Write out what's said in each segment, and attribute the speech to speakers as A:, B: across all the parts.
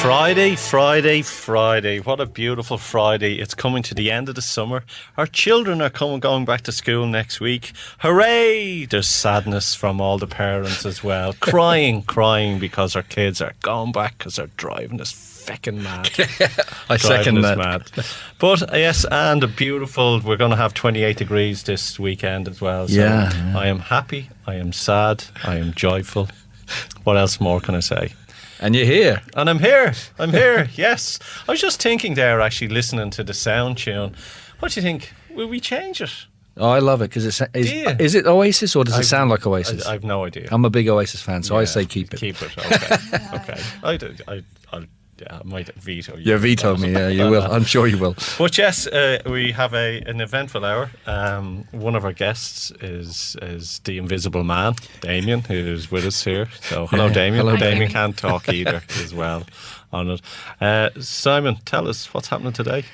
A: Friday. What a beautiful Friday. It's coming to the end of the summer. Our children are going back to school next week. Hooray! There's sadness from all the parents as well. Crying because our kids are going back because they're driving us feckin' mad.
B: I second that.
A: Mad. But yes, and we're going to have 28 degrees this weekend as well. So
B: yeah.
A: I am happy. I am sad. I am joyful. What else more can I say?
B: And you're here.
A: And I'm here, yes. I was just thinking there, actually, listening to the sound tune. What do you think? Will we change it?
B: Oh, I love it, because is it Oasis, or does it sound like Oasis?
A: I have no idea.
B: I'm a big Oasis fan, so I say keep it.
A: Keep it, okay. Okay. I might veto you.
B: You veto me, yeah, you will. I'm sure you will.
A: But yes, we have an eventful hour. One of our guests is the Invisible Man, Damien, who's with us here. So hello, Damien.
B: Hello,
A: Damien can't talk either as well on it. Simon, tell us what's happening today.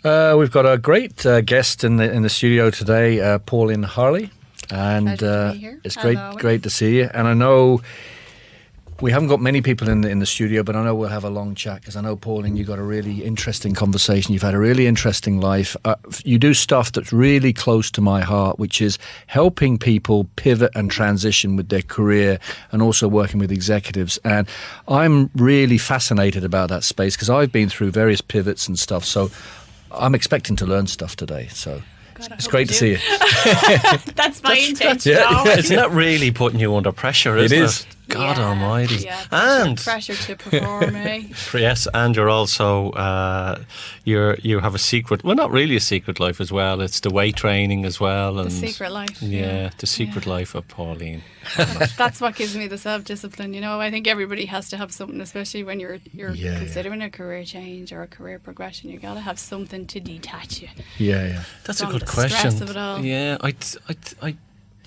B: We've got a great guest in the studio today, Pauline Harley, and it's great to see you. And I know we haven't got many people in the studio, but I know we'll have a long chat, because I know, Pauline, you got a really interesting conversation. You've had a really interesting life. You do stuff that's really close to my heart, which is helping people pivot and transition with their career, and also working with executives. And I'm really fascinated about that space, because I've been through various pivots and stuff. So I'm expecting to learn stuff today. So it's great to see you.
C: That's my intention.
A: Isn't that really putting you under pressure, isn't it?
B: Is.
A: God almighty.
C: Yeah,
A: and
C: pressure to perform, eh?
A: Yes, and you're also you have a secret, well, not really a secret life as well. It's the weight training as well, and
C: The secret life.
A: Yeah, the secret life of Pauline.
C: That's what gives me the self-discipline. You know, I think everybody has to have something, especially when you're considering a career change or a career progression. You got to have something to detach you.
B: Yeah.
A: That's
C: from
A: a good
C: the
A: question.
C: Stress of it all.
A: Yeah, I you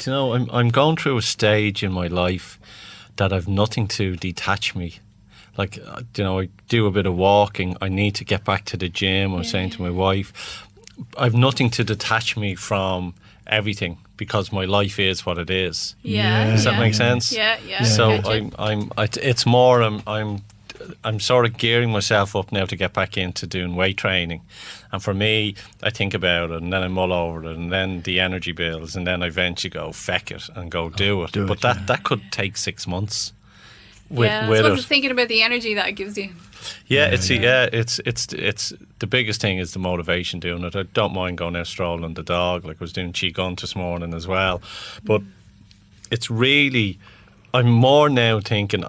A: know, I'm going through a stage in my life that I've nothing to detach me. Like, you know, I do a bit of walking. I need to get back to the gym. I'm saying to my wife, I've nothing to detach me from everything, because my life is what it is.
C: Yeah.
A: Does that make sense?
C: Yeah.
A: So it's more I'm sort of gearing myself up now to get back into doing weight training. And for me, I think about it, and then I mull over it, and then the energy bills, and then I eventually go, feck it, and go do it. But that could take 6 months with
C: I was
A: it.
C: thinking about the energy that it gives you.
A: It's the biggest thing is the motivation doing it. I don't mind going out strolling the dog, like I was doing Qigong this morning as well. But it's really, I'm more now thinking,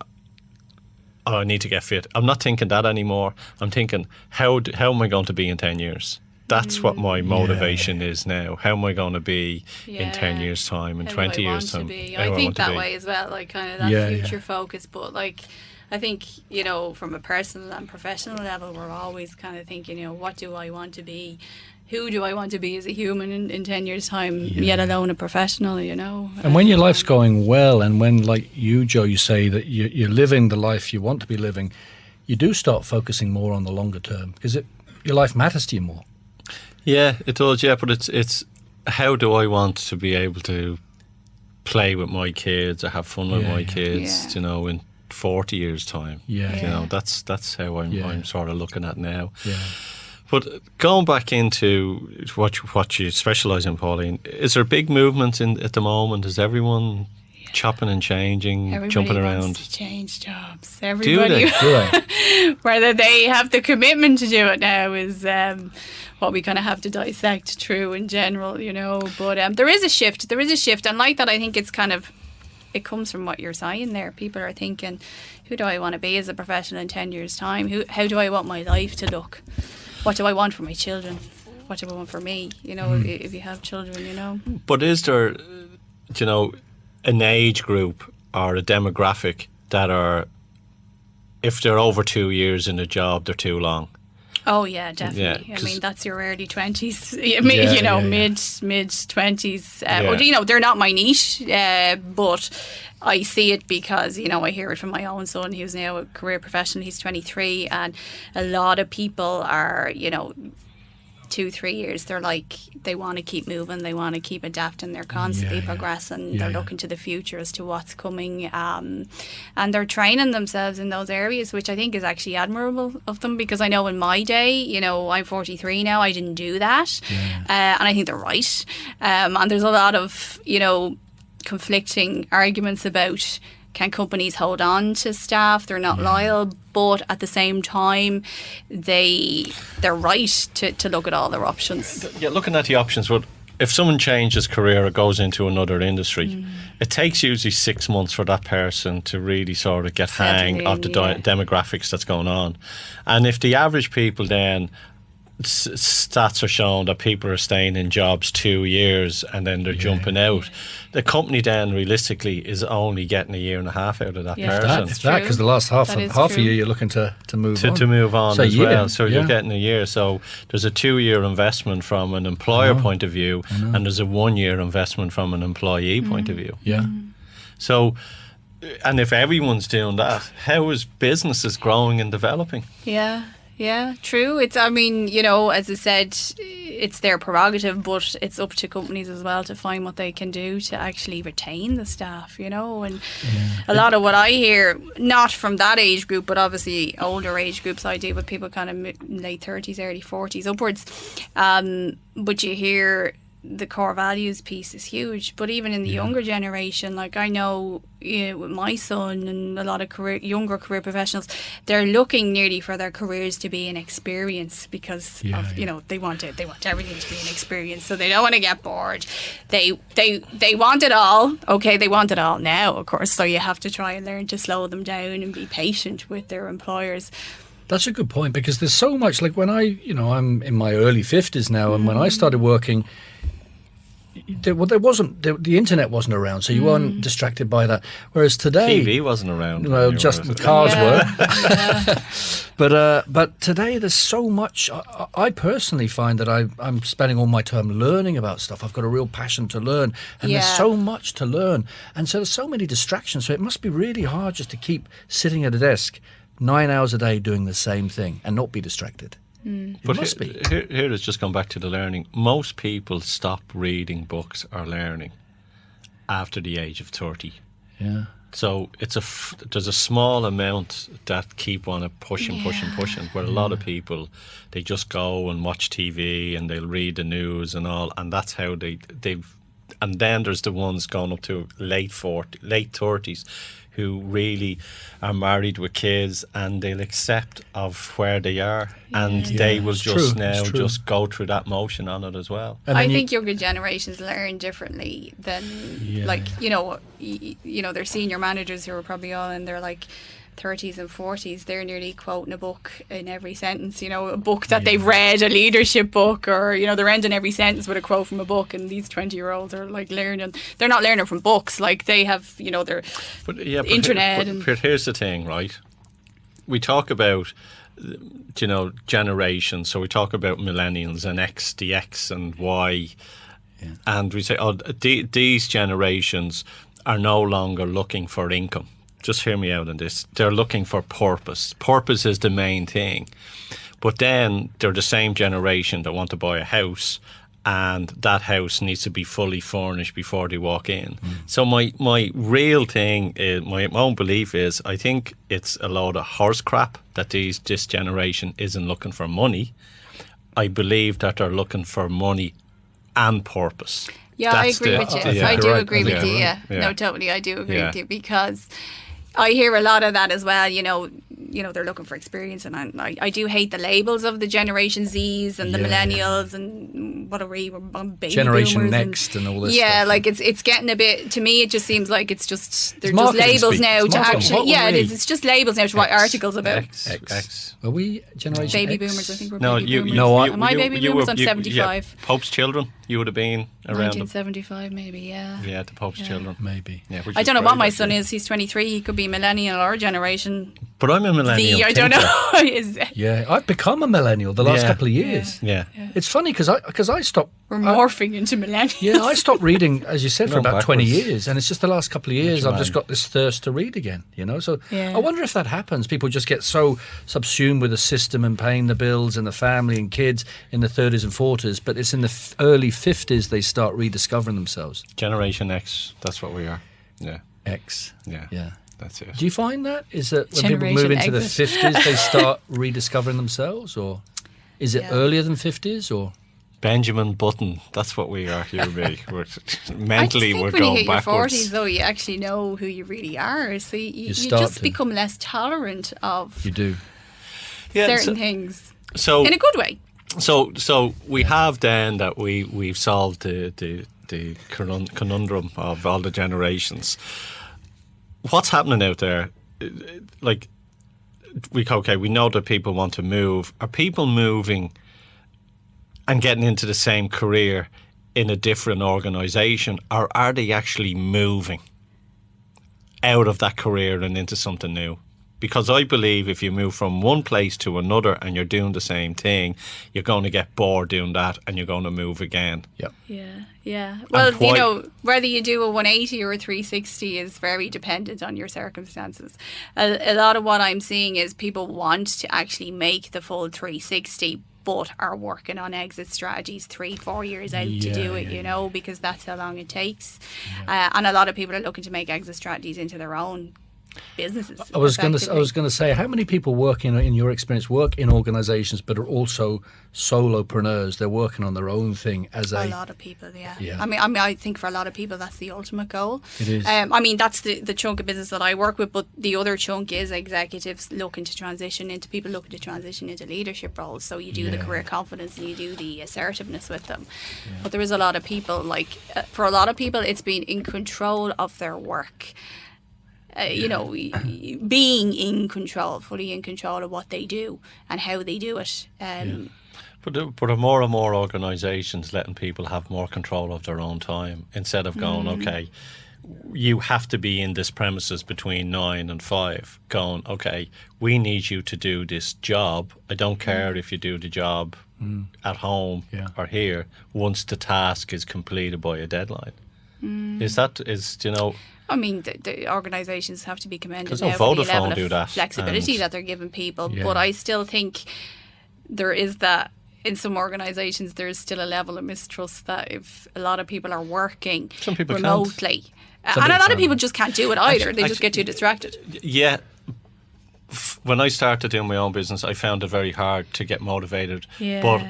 A: I need to get fit. I'm not thinking that anymore. I'm thinking, how am I going to be in 10 years? That's what my motivation is now. How am I going to be in 10 years' time, in 20 years' time?
C: I think that way as well, like kind of that future focus. But like, I think, you know, from a personal and professional level, we're always kind of thinking, you know, what do I want to be? Who do I want to be as a human in 10 years' time, yet alone a professional, you know?
B: And when your life's going well, and when, like you, Joe, you say that you're living the life you want to be living, you do start focusing more on the longer term, because your life matters to you more.
A: Yeah, it does, yeah, but it's how do I want to be able to play with my kids or have fun with my kids, you know, in 40 years' time.
B: Yeah.
A: You know, that's how I'm sort of looking at now.
B: Yeah.
A: But going back into what you specialise in, Pauline, is there big movements at the moment? Is everyone chopping and changing, jumping around?
C: Everybody wants to change jobs. Everybody.
A: Do
B: they?
C: Whether they have the commitment to do it now is what we kind of have to dissect through in general, you know. But there is a shift. And like that, I think it's kind of, it comes from what you're saying there. People are thinking, who do I want to be as a professional in 10 years' time? How do I want my life to look? What do I want for my children? What do I want for me? You know, if you have children, you know.
A: But is there, you know, an age group or a demographic that are, if they're over 2 years in a job, they're too long?
C: Oh yeah, definitely.
A: Yeah,
C: I mean, that's your early 20s. I mean, you know, mid 20s. Well, you know, they're not my niche, but I see it because, you know, I hear it from my own son, who's now a career professional. He's 23, and a lot of people are, you know, 2-3 years, they're like, they want to keep moving, they want to keep adapting, they're constantly progressing, they're looking to the future as to what's coming, and they're training themselves in those areas, which I think is actually admirable of them, because I know in my day, you know, I'm 43 now, I didn't do that, and I think they're right, and there's a lot of, you know, conflicting arguments about, can companies hold on to staff? They're not loyal, but at the same time, they're right to look at all their options.
A: Yeah, looking at the options, but if someone changes career or goes into another industry, it takes usually 6 months for that person to really sort of get hang of the demographics that's going on. And if the average people then, stats are showing that people are staying in jobs 2 years and then they're jumping out. The company then realistically is only getting 1.5 years out of that person.
B: If that, because the last half a year you're looking to move on.
A: To move on as well. So you're getting a year. So there's a 2-year investment from an employer point of view, and there's a 1-year investment from an employee point of view.
B: Yeah.
A: So, and if everyone's doing that, how is businesses growing and developing?
C: Yeah, true. It's, I mean, you know, as I said, it's their prerogative, but it's up to companies as well to find what they can do to actually retain the staff, you know. And a lot of what I hear, not from that age group, but obviously older age groups, I deal with people kind of late 30s, early 40s upwards. But you hear the core values piece is huge, but even in the younger generation, like I know, you know, with my son and a lot of younger career professionals, they're looking nearly for their careers to be an experience because of, you know, they want everything to be an experience, so they don't want to get bored. They want it all. Okay, they want it all now, of course, so you have to try and learn to slow them down and be patient with their employers.
B: That's a good point, because there's so much, like when I'm in my early 50s now, and when I started working, the internet wasn't around, so you weren't distracted by that. Whereas today,
A: TV wasn't around.
B: Well, just cars were. But today there's so much. I personally find that I'm spending all my time learning about stuff. I've got a real passion to learn, and there's so much to learn, and so there's so many distractions. So it must be really hard just to keep sitting at a desk 9 hours a day doing the same thing and not be distracted.
A: But here is just going back to the learning. Most people stop reading books or learning after the age of 30.
B: Yeah.
A: So there's a small amount that keep on pushing, where a lot of people, they just go and watch TV and they'll read the news and all, and that's how they've. And then there's the ones going up to late 30s, who really are married with kids, and they'll accept of where they are, and they will just go through that motion on it as well.
C: I think younger generations learn differently than like you know their senior managers who are probably all in their like 30s and 40s. They're nearly quoting a book in every sentence, you know, a book that they've read, a leadership book, or, you know, they're ending every sentence with a quote from a book, and these 20-year-olds are like learning. They're not learning from books, like they have, you know, their internet.
A: But here's the thing, right? We talk about, you know, generations, so we talk about millennials and X, the X and Y, and we say, these generations are no longer looking for income. Just hear me out on this. They're looking for purpose. Purpose is the main thing. But then they're the same generation that want to buy a house, and that house needs to be fully furnished before they walk in. So my real thing, my own belief is, I think it's a load of horse crap that this generation isn't looking for money. I believe that they're looking for money and purpose.
C: Yeah, I agree with you. I do agree with you. Yeah. No, totally, I do agree with you, because I hear a lot of that as well, you know, they're looking for experience, and I do hate the labels of the Generation Zs and the millennials and what are we, baby
B: Generation
C: boomers
B: Next and all this
C: stuff.
B: stuff.
C: Like it's getting a bit, to me it just seems like it's just, they're just labels now to actually, it's just labels now to write articles about.
A: X.
B: Are we Generation
C: Baby
B: X?
C: boomers, I think we're
A: No,
C: baby boomers.
B: No,
C: my baby boomers, I'm 75.
A: Pope's children, you would have been around
C: 1975 maybe,
A: the Pope's children.
B: Maybe.
A: Yeah,
C: I don't know what my son is. He's 23. He could be millennial or generation
A: But I'm a millennial.
C: I don't know.
B: Yeah, I've become a millennial the last couple of years.
A: Yeah.
B: It's funny because I stopped.
C: We're morphing into millennials.
B: Yeah, I stopped reading, as you said, for about 20
A: backwards.
B: years, and it's just the last couple of years I've just got this thirst to read again. So I wonder if that happens. People just get so subsumed with the system and paying the bills and the family and kids in the 30s and 40s, but it's in the early 50s they start rediscovering themselves.
A: Generation X, that's what we are. Yeah.
B: X.
A: Yeah. That's it.
B: Do you find that? Is that when
C: Generation
B: people move into
C: exit.
B: the 50s, they start rediscovering themselves? Or is it earlier than 50s? Or
A: Benjamin Button, that's what we are, you and me. Mentally, we're
C: when
A: going
C: you hit
A: backwards.
C: your 40s, though, you actually know who you really are. So you
B: start
C: just
B: to.
C: become less tolerant of
B: you do?
C: certain things
A: So
C: in a good way.
A: So we have then that we've solved the conundrum of all the generations. What's happening out there? Like, we know that people want to move. Are people moving and getting into the same career in a different organisation, or are they actually moving out of that career and into something new? Because I believe if you move from one place to another and you're doing the same thing, you're going to get bored doing that and you're going to move again.
B: Yep.
C: Yeah. Well, whether you do a 180 or a 360 is very dependent on your circumstances. A lot of what I'm seeing is people want to actually make the full 360, but are working on exit strategies 3-4 years out to do it, because that's how long it takes. And a lot of people are looking to make exit strategies into their own businesses.
B: I was going to say, how many people work in your experience work in organisations but are also solopreneurs? They're working on their own thing as a
C: lot of people. Yeah. I mean, I think for a lot of people that's the ultimate goal.
B: It is.
C: I mean, that's the chunk of business that I work with, but the other chunk is executives looking to transition into people looking to transition into leadership roles. So you do the career confidence and you do the assertiveness with them. But there is a lot of people for a lot of people, it's being in control of their work. Being in control, fully in control of what they do and how they do it.
A: But are more and more organisations letting people have more control of their own time instead of going, okay, you have to be in this premises between 9 and 5, going, okay, we need you to do this job. I don't care if you do the job at home or here once the task is completed by a deadline.
C: I mean, the organisations have to be commended
A: 'Cause
C: now for the
A: Vodafone
C: level
A: do
C: of
A: that,
C: flexibility
A: and-
C: that they're giving people. But I still think there is that in some organisations there is still a level of mistrust that if a lot of people are working
A: Some people can't.
C: remotely, and a lot of people just can't do it either. They just
A: Actually-
C: get too distracted.
A: Yeah. When I started doing my own business, I found it very hard to get motivated.
C: Yeah.
A: But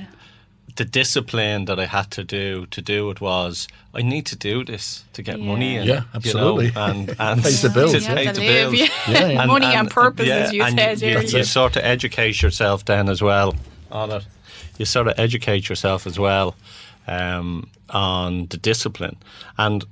A: the discipline that I had to do it was, I need to do this to get money in.
B: Yeah, absolutely.
A: And
B: Pays the bills.
A: to
C: You have
A: pay
C: to
A: the
C: live,
A: bills.
C: yeah. Money and purpose, as you
A: and
C: said
A: you
C: earlier.
A: sort of educate yourself then as well on it. You sort of educate yourself as well on the discipline. And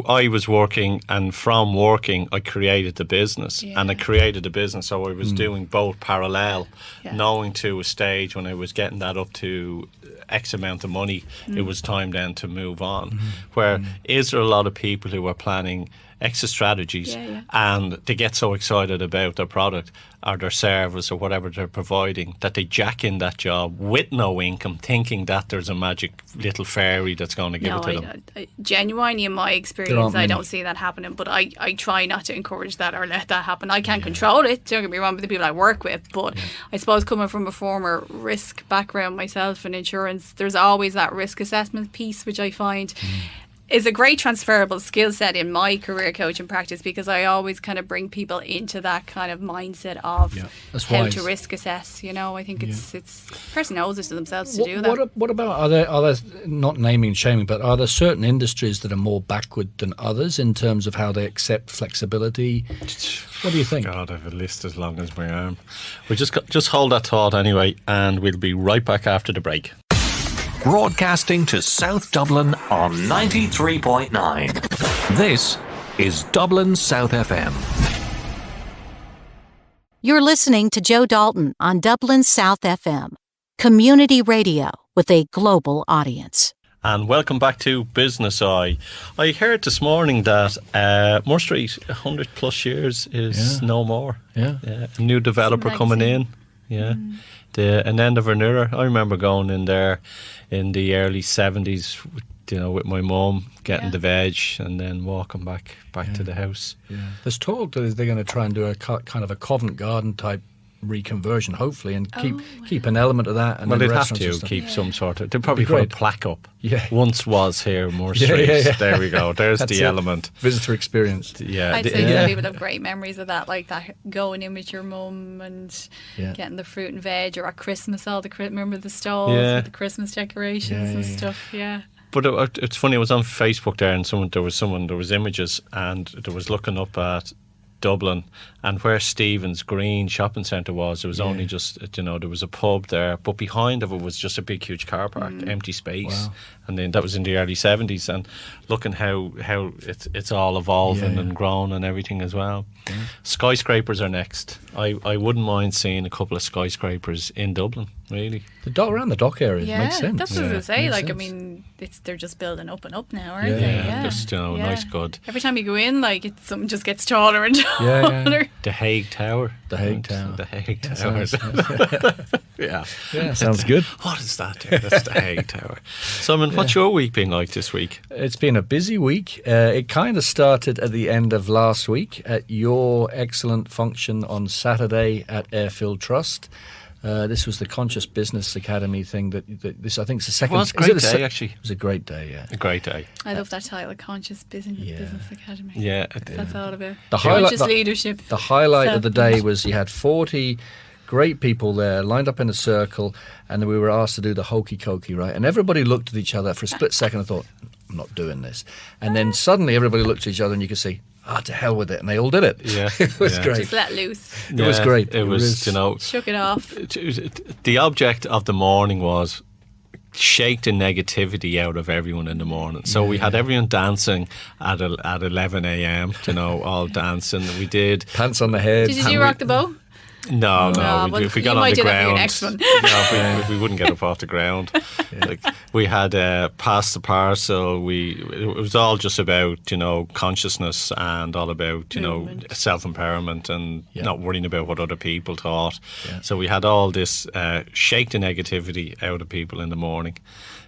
A: I was working, and from working, I created the business. And I created the business, so I was doing both parallel, knowing to a stage when I was getting that up to X amount of money, it was time then to move on. Where is there a lot of people who are planning exit strategies and they get so excited about their product or their service or whatever they're providing that they jack in that job with no income, thinking that there's a magic little fairy that's going to give it to them.
C: I genuinely, in my experience, I don't see that happening, but I try not to encourage that or let that happen. I can't control it, don't get me wrong, with the people I work with, but I suppose coming from a former risk background myself in insurance, there's always that risk assessment piece, which I find is a great transferable skill set in my career coaching practice, because I always kind of bring people into that kind of mindset of how to risk assess. I think it's the person owes it to themselves to do that.
B: What about are there not naming and shaming, but are there certain industries that are more backward than others in terms of how they accept flexibility? What do you think?
A: God, I have a list as long as my arm. We just hold that thought anyway, and we'll be right back after the break.
D: Broadcasting to South Dublin on 93.9. This is Dublin South FM.
E: You're listening to Joe Dalton on Dublin South FM, community radio with a global audience.
A: and welcome back to Business Eye. I heard this morning that Moore Street, 100 plus years, is no more.
B: Yeah.
A: A new developer coming in. Yeah. An end of an era. I remember going in there in the early 70s, with my mum, getting the veg and then walking back to the house.
B: Yeah. There's talk that they're going to try and do a kind of a Covent Garden type reconversion, hopefully, and keep an element of that. And
A: they'd have to keep some sort of. They'd probably put a plaque up.
B: Yeah.
A: Once was here, Moore Street. Yeah. There we go. There's the element.
B: Visitor experience.
A: Yeah.
C: I'd say some people have great memories of that, like that going in with your mum and getting the fruit and veg, or at Christmas, remember the stalls with the Christmas decorations and stuff. Yeah.
A: But it's funny. I was on Facebook there, and there was images, and there was looking up at Dublin and where Stephen's Green shopping centre was. It was only just, there was a pub there, but behind of it was just a big huge car park, empty space. Wow. And then that was in the early 70s, and looking how it's all evolving and grown and everything as well. Skyscrapers are next. I wouldn't mind seeing a couple of skyscrapers in Dublin, really.
B: Around the dock area makes sense.
C: That's what I was going to say. Like, sense. I mean, they're just building up and up now, aren't they?
A: Yeah, just, nice, good.
C: Every time you go in, like, something just gets taller and taller.
A: Yeah. The Hague Tower.
B: The Hague Tower.
A: The Hague Tower. Yeah,
B: sounds good.
A: What is that? That's the Hague Tower. Simon, what's your week been like this week?
B: It's been a busy week. It kind of started at the end of last week at your excellent function on Saturday at Airfield Trust. This was the Conscious Business Academy thing. That this, I think, is the second.
A: It was a great day, actually.
B: It was a great day. Yeah,
A: a great day.
C: I love that title, Conscious Business Academy.
A: Yeah,
C: that's all about
B: conscious
C: leadership.
B: The highlight of the day was you had 40 great people there lined up in a circle, and then we were asked to do the hokey cokey, right? And everybody looked at each other for a split second and thought, I'm not doing this. And then suddenly everybody looked at each other, and you could see, to hell with it, and they all did it.
A: Yeah,
B: it was great.
C: Just let loose.
B: It was great.
A: It was,
C: shook it off.
A: The object of the morning was shake the negativity out of everyone in the morning. So we had everyone dancing at 11 a.m. All dancing. We did
B: pants on the head.
C: Did you rock the boat?
A: No. If we got on the ground,
C: next one.
A: we wouldn't get up off the ground. Like, we had pass the parcel. It was all just about consciousness and all about self-empowerment and not worrying about what other people thought. Yeah. So we had all this shake the negativity out of people in the morning.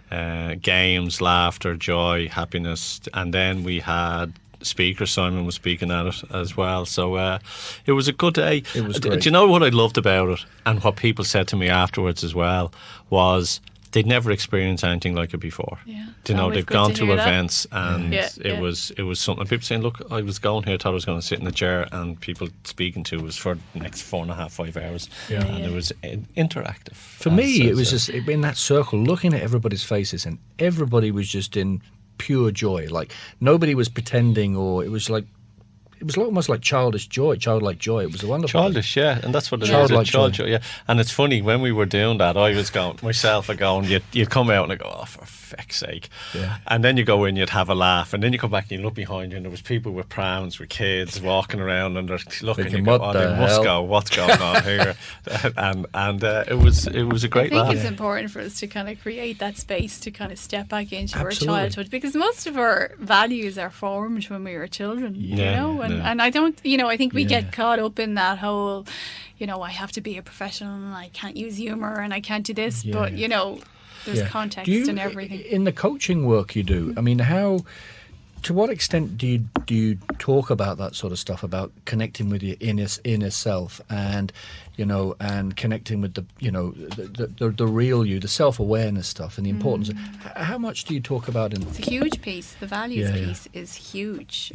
A: Games, laughter, joy, happiness, and then we had speaker. Simon was speaking at it as well, so it was a good day.
B: It was great.
A: Do you know what I loved about it, and what people said to me afterwards as well, was they'd never experienced anything like it before. They've gone to events and it was something. People saying, look, I was going here, thought I was going to sit in the chair, and people speaking to us for the next 4.5-5 hours, and it was interactive.
B: For me, it was just in that circle, looking at everybody's faces, and everybody was just in pure joy. Like, nobody was pretending, or it was almost like childlike joy. It was a wonderful
A: childish, and that's what it is. Childlike joy. Yeah. And it's funny, when we were doing that, I was going myself, you'd come out and I go, oh, for feck's sake. And then you go in, you'd have a laugh, and then you come back and you look behind you, and there was people with prams with kids walking around, and they're looking, you go, they must go, what's going on here? And it was a great laugh.
C: I think it's important for us to kind of create that space to kind of step back into our childhood, because most of our values are formed when we were children, And I don't, I think we get caught up in that whole, I have to be a professional and I can't use humour and I can't do this, but, there's context and everything.
B: In the coaching work you do, I mean, to what extent do you talk about that sort of stuff, about connecting with your inner self and, and connecting with the real you, the self-awareness stuff and the importance? How much do you talk about it?
C: It's a huge piece. The values piece is huge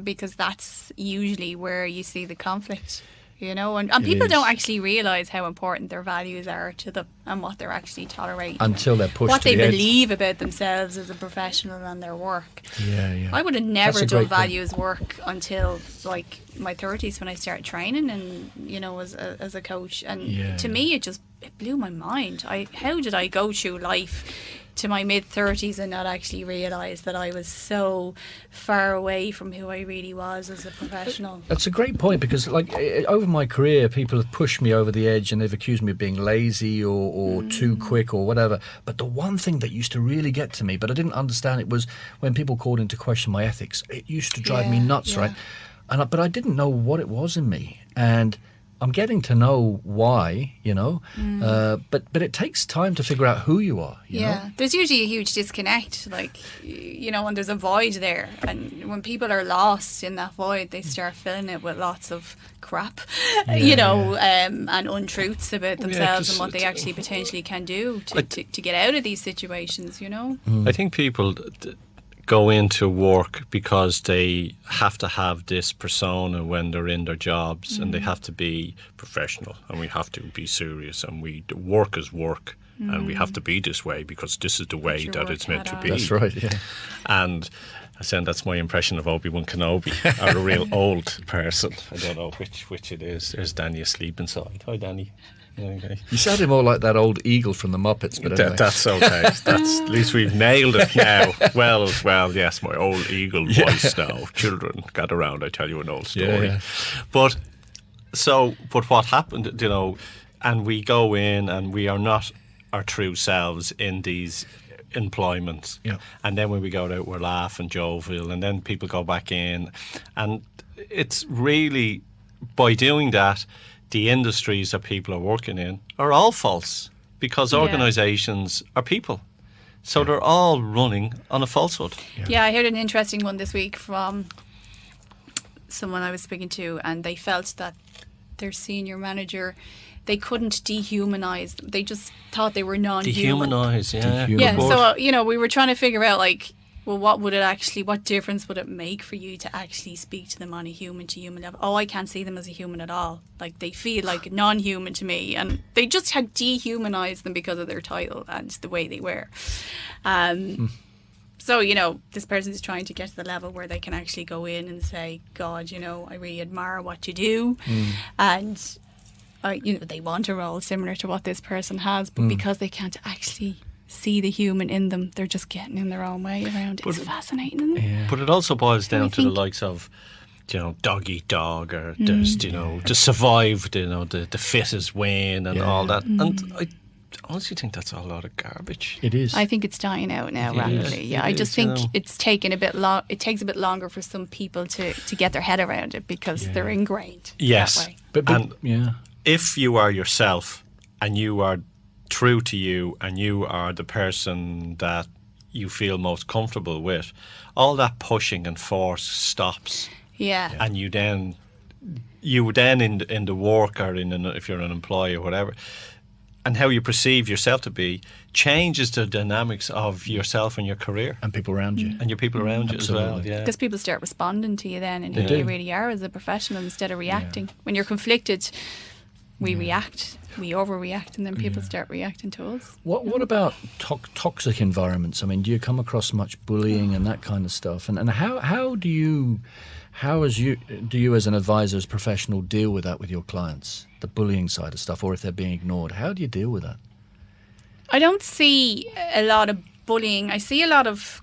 C: because that's usually where you see the conflict. And people don't actually realise how important their values are to them and what they're actually tolerating.
B: Until they're pushed
C: what
B: to the
C: they
B: edge.
C: believe about themselves as a professional and their work. I would have never
B: That's
C: done values work until like my 30s when I started training and, as a coach. And to me, it blew my mind. How did I go through life to my mid-30s and not actually realise that I was so far away from who I really was as a professional.
B: That's a great point, because like over my career, people have pushed me over the edge and they've accused me of being lazy or too quick or whatever. But the one thing that used to really get to me, but I didn't understand it, was when people called into question my ethics. It used to drive me nuts, right? But I didn't know what it was in me. And I'm getting to know why, but it takes time to figure out who you are. You know?
C: There's usually a huge disconnect, when there's a void there, and when people are lost in that void, they start filling it with lots of crap, and untruths about themselves and what they actually potentially can do to get out of these situations.
A: I think people go into work because they have to have this persona when they're in their jobs, and they have to be professional, and we have to be serious, and work is work, and we have to be this way because this is the way that it's meant to be.
B: That's right, yeah.
A: And I said that's my impression of Obi-Wan Kenobi, or a real old person. I don't know which it is. There's Danny asleep inside. Hi, Danny. Okay.
B: You sounded more like that old eagle from the Muppets, but anyway.
A: That's okay. At least we've nailed it now. Well, yes, my old eagle voice now. Children, gather round, I tell you an old story.
B: Yeah.
A: But what happened, and we go in and we are not our true selves in these employments.
B: Yeah.
A: And then when we go out, we're laughing, jovial, and then people go back in. And it's really, by doing that, the industries that people are working in are all false, because organisations are people. So they're all running on a falsehood.
C: Yeah, I heard an interesting one this week from someone I was speaking to, and they felt that their senior manager, they couldn't dehumanise them. They just thought they were non-human.
A: Dehumanise, yeah.
C: Yeah, so, we were trying to figure out, what difference would it make for you to actually speak to them on a human-to-human level? Oh, I can't see them as a human at all. Like, they feel like non-human to me. And they just had dehumanised them because of their title and the way they were. So, this person is trying to get to the level where they can actually go in and say, God, I really admire what you do. And, they want a role similar to what this person has, but because they can't actually see the human in them, they're just getting in their own way around. It's fascinating.
A: Yeah. But it also boils down to the likes of, dog eat dog, or there's, to survive, the fittest win and all that. And I honestly think that's a lot of garbage.
B: It is.
C: I think it's dying out now rapidly. Yeah, I just think it's taken a bit long. It takes a bit longer for some people to get their head around it, because they're ingrained that way.
B: But
A: if you are yourself and you are true to you and you are the person that you feel most comfortable with, all that pushing and force stops.
C: Yeah.
A: And you then in the work, or if you're an employee or whatever, and how you perceive yourself to be changes the dynamics of yourself and your career.
B: And people around you.
A: And your people around you as well, yeah.
C: Because people start responding to you then and who you really are as a professional instead of reacting. When you're conflicted, we react, we overreact, and then people start reacting to us.
B: What about toxic environments? I mean, do you come across much bullying and that kind of stuff? And how do you as an advisor, as a professional, deal with that with your clients? The bullying side of stuff, or if they're being ignored, how do you deal with that?
C: I don't see a lot of bullying. I see a lot of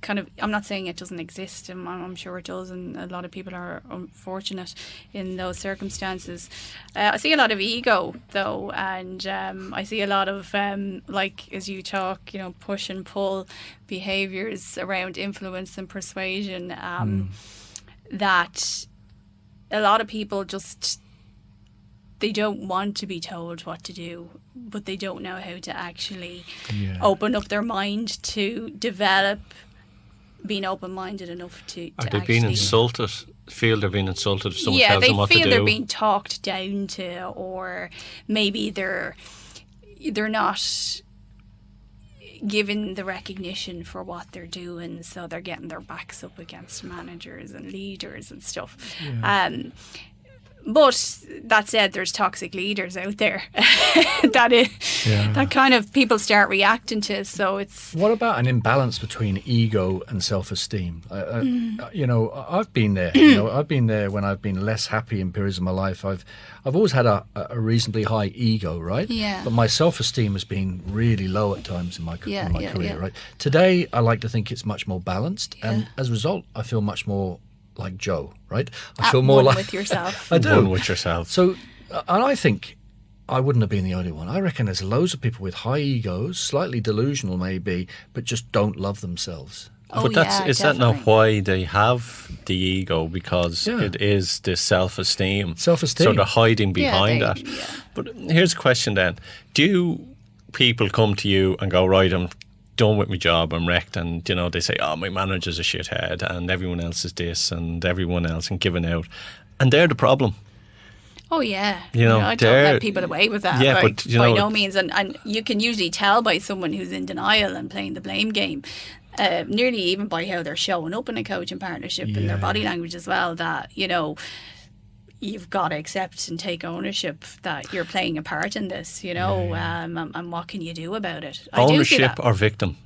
C: I'm not saying it doesn't exist, I'm sure it does, and a lot of people are unfortunate in those circumstances. I see a lot of ego though, and I see a lot of as you talk, push and pull behaviours around influence and persuasion, that a lot of people just, they don't want to be told what to do, but they don't know how to actually open up their mind to develop being open-minded enough to
A: Are they being insulted? Feel they're being insulted if someone
C: tells
A: them what to do?
C: Yeah, they feel they're being talked down to, or maybe they're not given the recognition for what they're doing, so they're getting their backs up against managers and leaders and stuff. But that said, there's toxic leaders out there that kind of people start reacting to. So it's...
B: What about an imbalance between ego and self-esteem? You know, I've been there. You know, I've been there when I've been less happy in periods of my life. I've always had a reasonably high ego, right?
C: Yeah.
B: But my self-esteem has been really low at times in my career, right? Today, I like to think it's much more balanced, and as a result, I feel much more like Joe, right? I feel more
C: one
B: like
C: with yourself.
B: I do.
A: One with yourself.
B: So, and I think I wouldn't have been the only one. I reckon there's loads of people with high egos, slightly delusional maybe, but just don't love themselves.
A: But is that not why they have the ego? Because it is the self-esteem.
B: Self-esteem.
A: So they're hiding behind that.
C: Yeah.
A: But here's a question then. Do people come to you and go, right, I'm done with my job, I'm wrecked, and you know, they say, oh, my manager's a shithead and everyone else is this and everyone else and giving out, and they're the problem?
C: Oh yeah,
A: you know,
C: I don't let people away with that.
A: Yeah,
C: like,
A: but you
C: by
A: know,
C: no means, and you can usually tell by someone who's in denial and playing the blame game, nearly even by how they're showing up in a coaching partnership and their body language as well, that, you know, you've got to accept and take ownership that you're playing a part in this, you know, and what can you do about it?
A: Ownership or victim?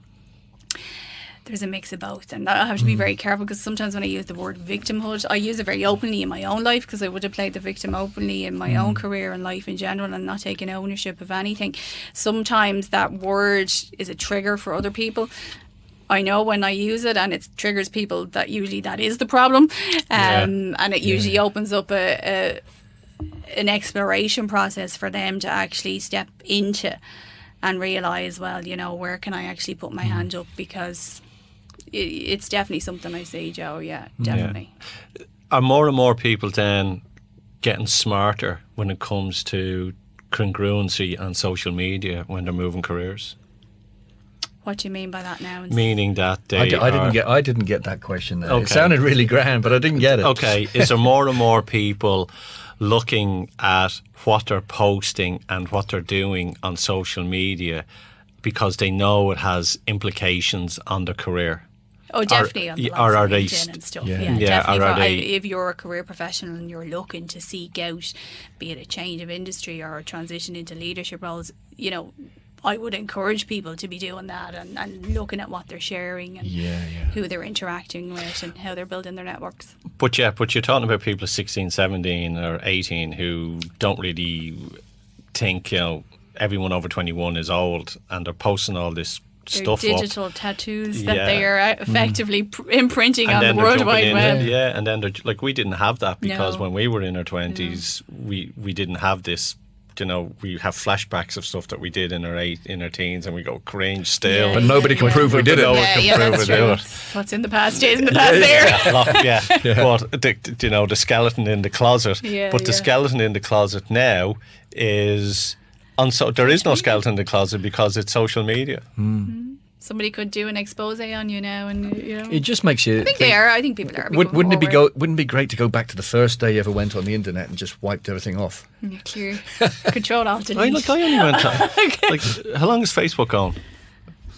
C: There's a mix of both, and I have to be very careful, because sometimes when I use the word victimhood, I use it very openly in my own life, because I would have played the victim openly in my own career and life in general, and not taking ownership of anything. Sometimes that word is a trigger for other people. I know when I use it and it triggers people that usually that is the problem, and it usually opens up an exploration process for them to actually step into and realise, well, you know, where can I actually put my hand up? Because it's definitely something I see, Joe. Yeah, definitely.
A: Yeah. Are more and more people then getting smarter when it comes to congruency on social media when they're moving careers?
C: What do you mean by that now?
A: Meaning that they
B: I didn't get that question there. Okay. It sounded really grand, but I didn't get it.
A: Okay, is there more and more people looking at what they're posting and what they're doing on social media because they know it has implications on their career?
C: Oh, definitely on the LinkedIn and stuff. Definitely. If you're a career professional and you're looking to seek out, be it a change of industry or a transition into leadership roles, you know, I would encourage people to be doing that and looking at what they're sharing and who they're interacting with and how they're building their networks. But
A: you're talking about people 16, 17 or 18 who don't really think, you know, everyone over 21 is old, and they're posting all this stuff
C: digital tattoos that they are effectively imprinting on the World Wide Web.
A: Yeah, and then they're like, we didn't have that because when we were in our 20s, we didn't have this. You know, we have flashbacks of stuff that we did in our teens, and we go cringe still.
B: But nobody can prove we did it.
A: No one can prove we did it.
C: What's in the past stays in the past there.
A: But the skeleton in the closet. But the skeleton in the closet now is there is no skeleton in the closet because it's social media.
C: Somebody could do an expose on you now, and you know,
B: it just makes you.
C: I think people are.
B: Wouldn't it be great to go back to the first day you ever went on the internet and just wiped everything off?
C: Clear, Control Alt Delete.
A: I only went on. Like, how long is Facebook going?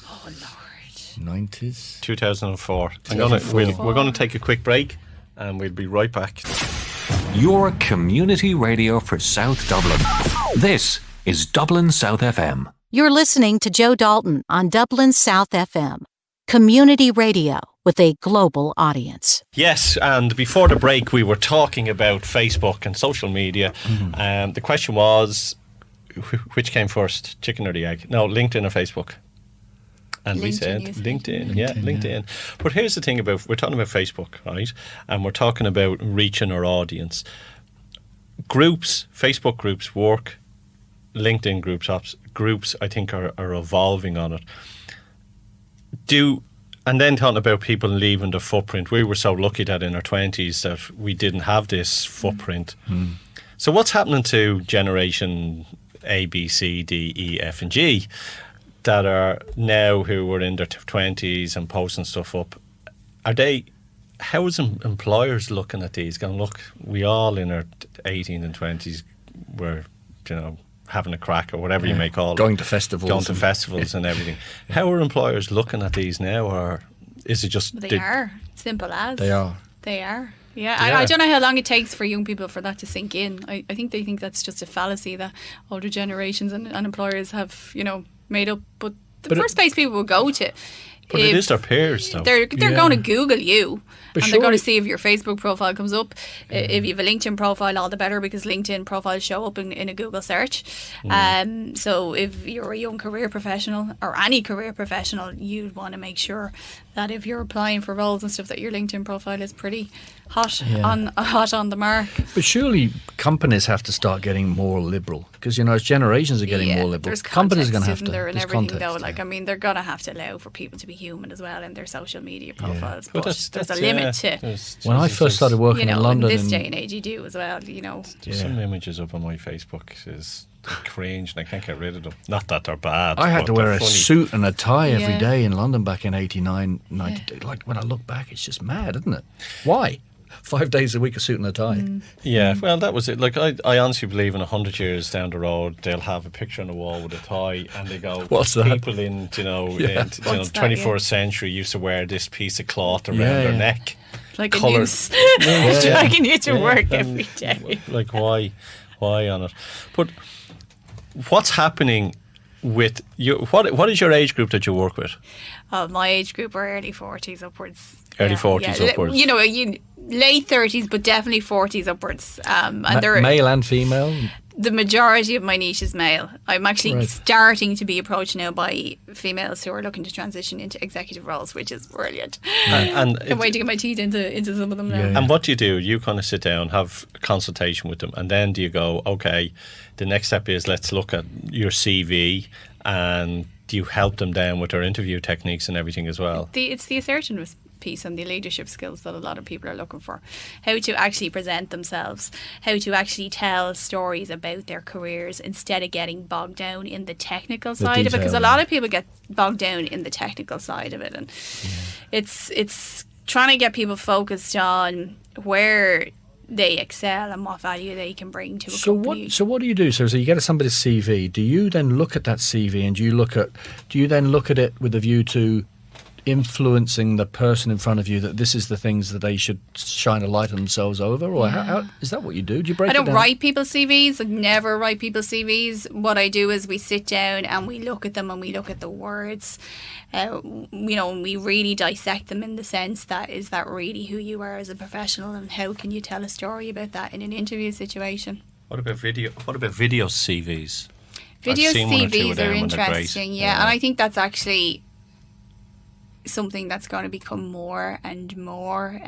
C: Oh Lord.
B: 90s.
A: 2004. We're going to take a quick break, and we'll be right back.
D: Your community radio for South Dublin. This is Dublin South FM.
E: You're listening to Joe Dalton on Dublin South FM, community radio with a global audience.
A: Yes, and before the break, we were talking about Facebook and social media. The question was, which came first, chicken or the egg? No, LinkedIn or Facebook? And we said LinkedIn. LinkedIn. But here's the thing we're talking about Facebook, right? And we're talking about reaching our audience. Groups, Facebook groups work. LinkedIn groups, I think, are evolving on it. And then talking about people leaving their footprint. We were so lucky that in our 20s that we didn't have this footprint. So what's happening to generation A, B, C, D, E, F and G that are now who were in their 20s and posting stuff up? How is employers looking at these, going, look, we all in our 18 and 20s were, you know, having a crack or whatever you may call it.
B: Going to festivals
A: and everything. How are employers looking at these now, or is it just...
C: They are. Simple as.
B: They are.
C: They are. Yeah, I don't know how long it takes for young people for that to sink in. I think they think that's just a fallacy that older generations and employers have, made up. But the first place people will go to,
A: but it is their peers, though.
C: They're going to Google you,
B: but
C: and they're going to see if your Facebook profile comes up. If you have a LinkedIn profile, all the better, because LinkedIn profiles show up in a Google search. So if you're a young career professional or any career professional, you'd want to make sure that if you're applying for roles and stuff, that your LinkedIn profile is pretty hot on the mark.
B: But surely companies have to start getting more liberal, because as generations are getting more liberal,
C: there's
B: companies are going to have
C: isn't
B: to.
C: There, and
B: there's
C: everything
B: context,
C: though. I mean, they're going to have to allow for people to be human as well in their social media profiles. But there's a limit to.
B: When I first started working in London,
C: in this day and age, you do as well.
A: Some images up on my Facebook is cringe, and I can't get rid of them. Not that they're bad.
B: I had to wear a suit and a tie every
C: Yeah.
B: day in London back in 89, 90. Like, when I look back, it's just mad, isn't it? Why? 5 days a week, a suit and a tie.
A: Yeah, well, that was it. Like, I honestly believe in 100 years down the road, they'll have a picture on the wall with a tie, and they go,
B: What's that?
A: people in,
C: What's that,
A: 21st century used to wear this piece of cloth around their neck.
C: Like a
A: Coloured.
C: noose, dragging you to work every day.
A: Like, why on it? But what's happening with you? What is your age group that you work with?
C: My age group are early 40s upwards.
A: Early 40s upwards.
C: Late 30s, but definitely 40s upwards. And they're
B: Male and female?
C: the majority of my niche is male. I'm actually starting to be approached now by females who are looking to transition into executive roles, which is brilliant.
A: And
C: can't wait to get my teeth into some of them now.
A: And what do? You kind of sit down, have a consultation with them, and then do you go, okay, the next step is let's look at your CV, and do you help them down with their interview techniques and everything as well?
C: It's the assertiveness piece and the leadership skills that a lot of people are looking for. How to actually present themselves, how to actually tell stories about their careers instead of getting bogged down in the technical side of it, because a lot of people get bogged down in the technical side of it, and it's trying to get people focused on where they excel and what value they can bring to a company.
B: So what do you do? So you get somebody's CV. Do you then look at that CV and do you then look at it with a view to influencing the person in front of you that this is the things that they should shine a light on themselves over? Or how is that what you do? Do you break it down?
C: I don't write people's CVs. I never write people's CVs. What I do is we sit down and we look at them and we look at the words. And we really dissect them in the sense that, is that really who you are as a professional, and how can you tell a story about that in an interview situation?
A: What about video CVs?
C: Video
A: I've seen one or two
C: CVs
A: of them
C: are
A: and they're great.
C: interesting, and I think that's actually something that's going to become more and more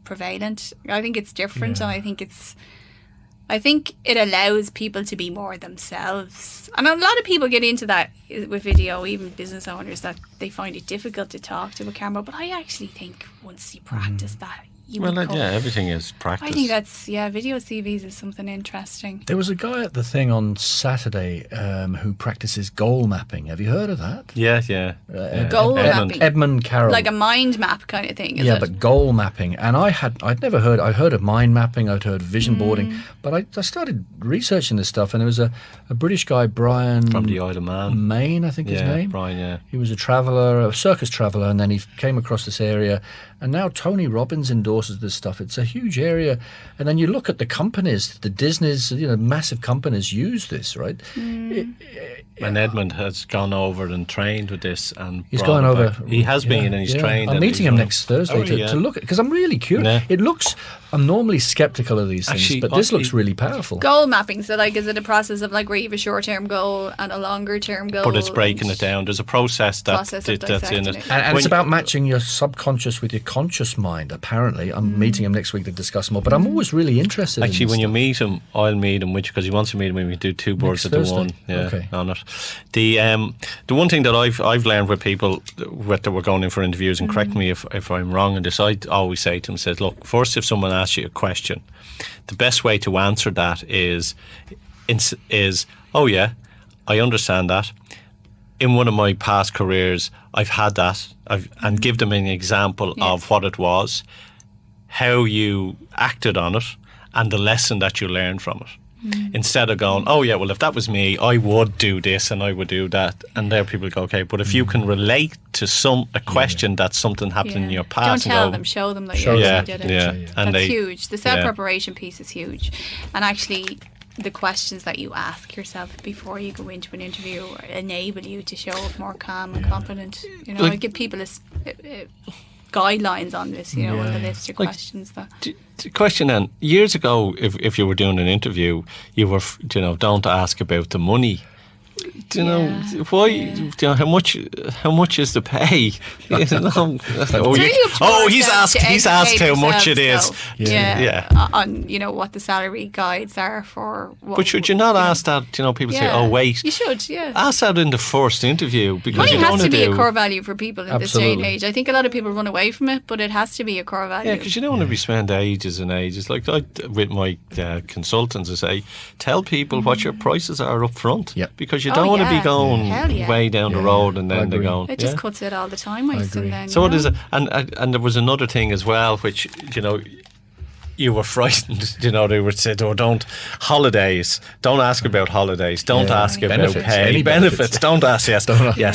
C: prevalent. I think it's different, and I think it allows people to be more themselves. And a lot of people get into that with video, even business owners, that they find it difficult to talk to a camera. But I actually think once you practice that,
A: everything is practice.
C: I think that's, video CVs is something interesting.
B: There was a guy at the thing on Saturday who practices goal mapping. Have you heard of that?
A: Yeah.
C: Goal mapping.
B: Edmund Carroll.
C: Like a mind map kind of thing, is it?
B: But goal mapping. And I'd heard of mind mapping, I'd heard of vision boarding, but I started researching this stuff, and there was a British guy, Brian...
A: From the Isle of Man.
B: Maine, I think his name.
A: Brian, yeah.
B: He was a circus traveller, and then he came across this area, and now Tony Robbins endorses this stuff. It's a huge area. And then you look at the companies, the Disney's, massive companies use this, right?
A: And Edmund has gone over and trained with this, and
B: he's gone over.
A: He has been, and he's trained.
B: I'm meeting him next Thursday to look at, because I'm really curious.
A: Yeah.
B: I'm normally skeptical of these things, but this looks really powerful.
C: Goal mapping. So, is it a process of where you have a short-term goal and a longer-term goal?
A: But it's breaking it down. There's a process that's in it.
B: And it's about matching your subconscious with your conscious mind, apparently. I'm meeting him next week to discuss more, but I'm always really interested in
A: Actually,
B: this
A: when you
B: stuff.
A: meet him, I'll meet him with you, because he wants to meet him when we do two birds at the one.
B: Okay.
A: On it. The one thing that I've learned with people that were going in for interviews, and correct me if I'm wrong in this, I always say to them, says, look, first, if someone asks you a question, the best way to answer that is, oh yeah, I understand that. In one of my past careers, I've had that, and give them an example of what it was, how you acted on it, and the lesson that you learned from it. Instead of going, oh yeah, well if that was me, I would do this and I would do that, and there people go, okay, but if you can relate to a question that's something happened in your past,
C: don't tell them, show them that you actually did it. And that's huge. The self-preparation piece is huge, and actually the questions that you ask yourself before you go into an interview enable you to show up more calm and confident. I give people guidelines on this, on the list of questions that.
A: The question then, years ago, if you were doing an interview, you were, don't ask about the money. Do you know why? Do you know how much is the pay? He's asked how much it is.
C: On what the salary guides are for.
A: But should you not ask that? People say, "Oh, wait."
C: You should, yeah.
A: Ask that in the first interview because
C: money
A: you don't
C: has to be
A: do
C: a core value for people in this day and age. I think a lot of people run away from it, but it has to be a core value.
A: Yeah, because you don't want to be spent ages and ages. Like with my consultants, I say, tell people what your prices are up front.
B: Yep.
A: Because you don't want to be going way down the road and then they're going.
C: It just cuts it all the time wasting then.
A: So what is it? And there was another thing as well, which you were frightened. They would say, "Oh, don't holidays. Don't ask about holidays. Don't ask about
B: benefits,
A: pay.
B: any benefits.
A: Don't ask. Yes,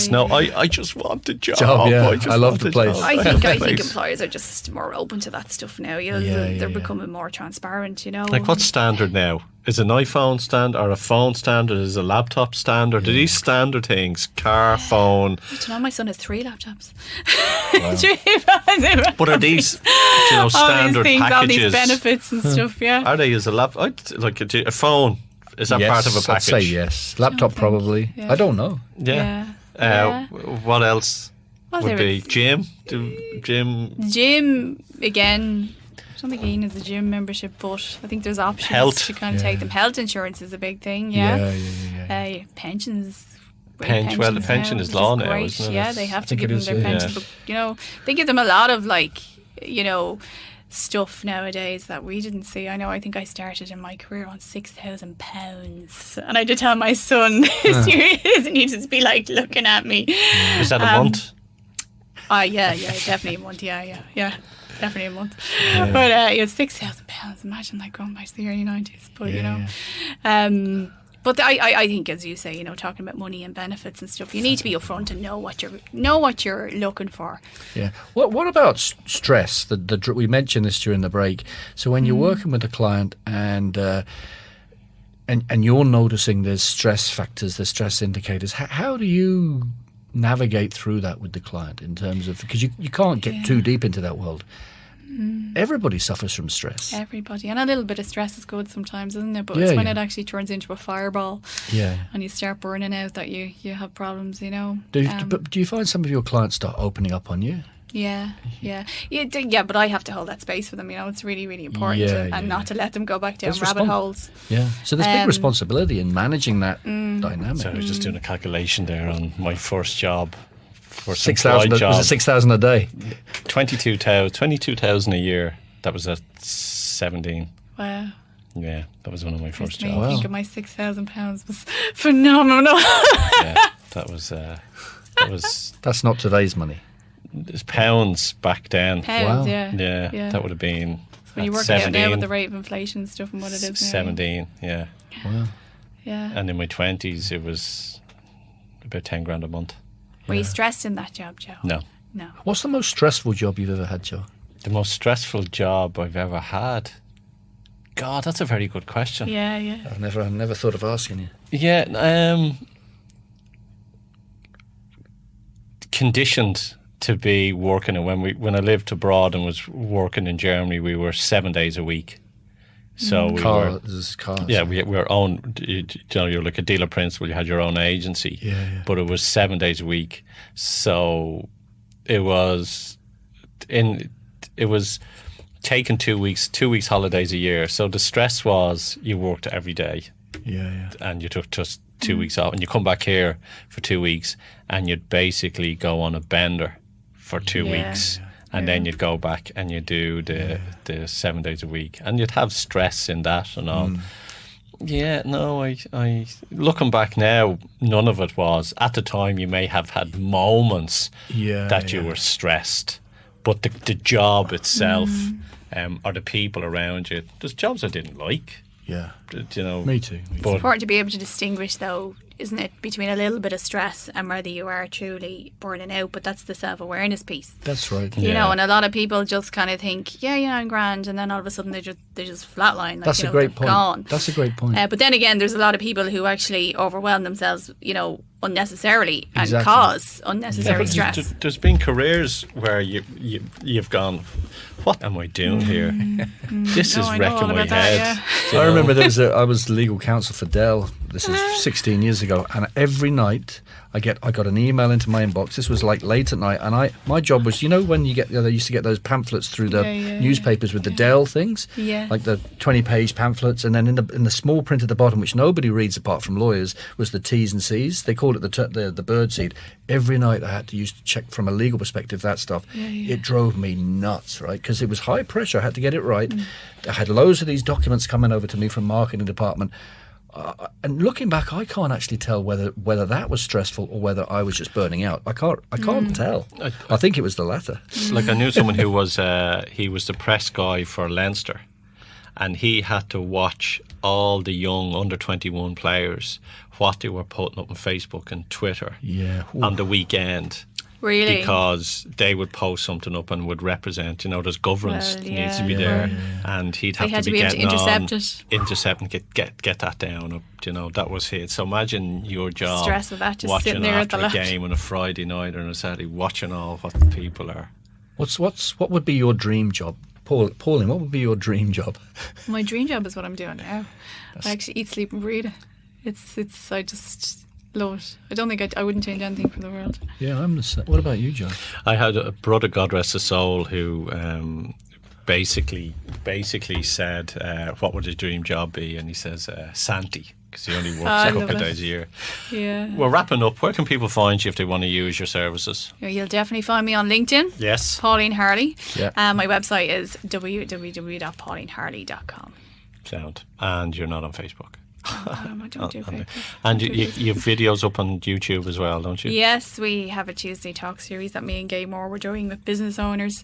A: no. I just want the job.
B: I love the place.
C: I think employers are just more open to that stuff now. They're becoming more transparent.
A: Like what's standard now? Is an iPhone standard or a phone standard? Is a laptop standard? Are these standard things? Car, phone.
C: My son has 3 laptops.
A: Wow. But are these standard
C: things,
A: packages?
C: All these benefits and stuff,
A: Are they as a laptop? Like a phone? Is that part of a package?
B: I'd say yes. Laptop probably. I don't know.
A: Yeah. What else would be? Gym
C: again. I don't think Ian is a gym membership, but I think there's options to kind of take them. Health insurance is a big thing, pensions.
A: Well, the pension is law now, isn't it?
C: Yeah, they have to give them their pension. But, they give them a lot of stuff nowadays that we didn't see. I think I started in my career on £6,000, and I did tell my son, serious, and he'd just be looking at me.
A: Is that a month?
C: Yeah, definitely a month. Yeah. Definitely a month. But it's £6,000. Imagine going back to the early 90s. But, but I think, as you say, talking about money and benefits and stuff, you need to be upfront and know what you're looking for.
B: Yeah. What about stress? We mentioned this during the break. So when you're working with a client and you're noticing there's stress factors, there's stress indicators, how do you navigate through that with the client in terms of, because you can't get too deep into that world. Everybody suffers from stress.
C: Everybody. And a little bit of stress is good sometimes, isn't it? But it's when it actually turns into a fireball and you start burning out that you have problems,
B: But do you find some of your clients start opening up on you?
C: Yeah, but I have to hold that space for them, it's really, really important and not to let them go back down rabbit holes.
B: Yeah, so there's big responsibility in managing that dynamic.
A: So I was just doing a calculation there on my first job. For
B: 6,000, was it 6,000 a day?
A: 22,000 a year. That was at 17.
C: Wow.
A: Yeah, that was one of my first jobs.
C: I think of my £6,000 was phenomenal.
A: That was.
B: That's not today's money.
A: It's pounds back then.
C: Pounds,
A: yeah. That would have been.
C: So when you work it out now with the rate of inflation and stuff and what it is now.
A: 17, yeah.
B: Wow.
C: Yeah.
A: And in my 20s, it was about 10 grand a month.
C: Were you stressed in that job, Joe?
A: No.
B: What's the most stressful job you've ever had, Joe?
A: The most stressful job I've ever had? God, that's a very good question.
C: Yeah.
B: I've never thought of asking you.
A: Yeah, conditioned to be working, and when I lived abroad and was working in Germany, we were 7 days a week. So
B: cars.
A: we were own. You're like a dealer principal. You had your own agency.
B: Yeah.
A: But it was 7 days a week. So it was taking 2 weeks holidays a year. So the stress was you worked every day.
B: Yeah.
A: And you took just 2 weeks off, and you come back here for 2 weeks, and you'd basically go on a bender for 2 weeks. And then you'd go back and you do the 7 days a week, and you'd have stress in that and all. Yeah, no, I looking back now, none of it was. At the time, you may have had moments that you were stressed, but the job itself or the people around you, there's jobs I didn't like.
B: Yeah.
A: You know,
B: Me too.
C: It's important to be able to distinguish, though, isn't it, between a little bit of stress and whether you are truly burning out. But that's the self-awareness piece.
B: That's right.
C: You know, and a lot of people just kind of think, yeah, I'm grand, and then all of a sudden they just flatline. Like,
B: That's a great point.
C: Gone.
B: That's a great point.
C: But then again, there's a lot of people who actually overwhelm themselves, you know, unnecessarily and
B: Exactly.
C: cause unnecessary stress.
A: There's been careers where you've gone, what am I doing here? This is
C: I know
A: wrecking
C: all
A: my
C: about that,
A: head.
C: yeah.
A: You
B: I
A: know?
B: remember I was legal counsel for Dell. This is 16 years ago, and every night I got an email into my inbox. This was like late at night, and my job was, you know, when you they used to get those pamphlets through the newspapers with the Dell things, like the 20-page pamphlets, and then in the small print at the bottom, which nobody reads apart from lawyers, was the T's and C's. They called it the bird seed. Every night I had to check from a legal perspective that stuff. It drove me nuts, right? Because it was high pressure. I had to get it right. I had loads of these documents coming over to me from marketing department. And looking back, I can't actually tell whether that was stressful or whether I was just burning out. I can't tell. I think it was the latter.
A: Like, I knew someone who was he was the press guy for Leinster, and he had to watch all the young under 21 players, what they were putting up on Facebook and Twitter on the weekend.
C: Really?
A: Because they would post something up and would represent, you know, there's governance needs to be there, and he'd have to be
C: able to intercept
A: intercept and get that down. Up, you know, that was it. So imagine your job,
C: stress of that, just
A: watching
C: sitting there at
A: after
C: the
A: a
C: left.
A: game on a Friday night or on a Saturday, watching all what people are.
B: What would be your dream job, Pauline? What would be your dream job?
C: My dream job is what I'm doing now. I actually eat, sleep, and breathe it. I just love it. I don't think I wouldn't change anything for the world.
B: Yeah, I'm the same. What about you, John?
A: I had a brother, God rest his soul, who basically said, what would his dream job be? And he says, Santi, because he only works a couple of days a year.
C: Yeah.
A: We're wrapping up. Where can people find you if they want to use your services?
C: You'll definitely find me on LinkedIn.
A: Yes.
C: Pauline Harley.
B: Yeah.
C: My website is www.paulineharley.com.
A: Sound. And you're not on Facebook.
C: I don't do Facebook.
A: And you have videos up on YouTube as well, don't you?
C: Yes, we have a Tuesday Talk series that me and Gay Moore were doing with business owners,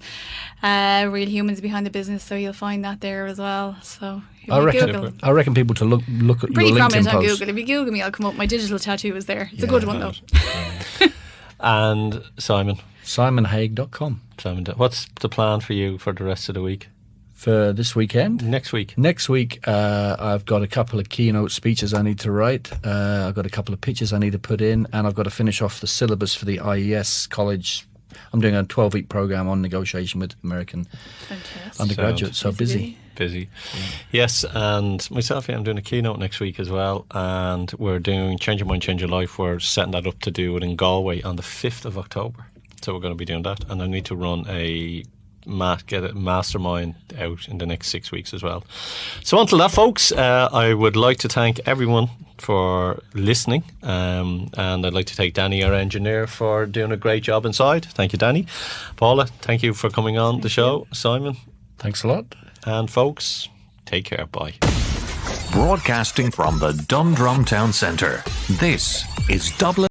C: real humans behind the business. So you'll find that there as well. So
B: I reckon people to look at
C: pretty
B: your LinkedIn
C: prominent on
B: post.
C: Google. If you Google me, I'll come up. My digital tattoo is there. It's a good one though.
A: And
B: SimonHaigh.com.
A: Simon, what's the plan for you for the rest of the week?
B: For this weekend?
A: Next week,
B: I've got a couple of keynote speeches I need to write. I've got a couple of pictures I need to put in, and I've got to finish off the syllabus for the IES college. I'm doing a 12-week program on negotiation with American undergraduates. So busy.
A: Yeah. Yes, and myself, I'm doing a keynote next week as well, and we're doing Change Your Mind, Change Your Life. We're setting that up to do it in Galway on the 5th of October. So we're going to be doing that, and I need to run get a mastermind out in the next 6 weeks as well. So until that, folks, I would like to thank everyone for listening, and I'd like to thank Danny, our engineer, for doing a great job inside. Thank you, Danny. Paula, thank you for coming on the show. Simon,
B: thanks a lot.
A: And folks, take care. Bye.
D: Broadcasting from the Dundrum Town Centre, this is Dublin.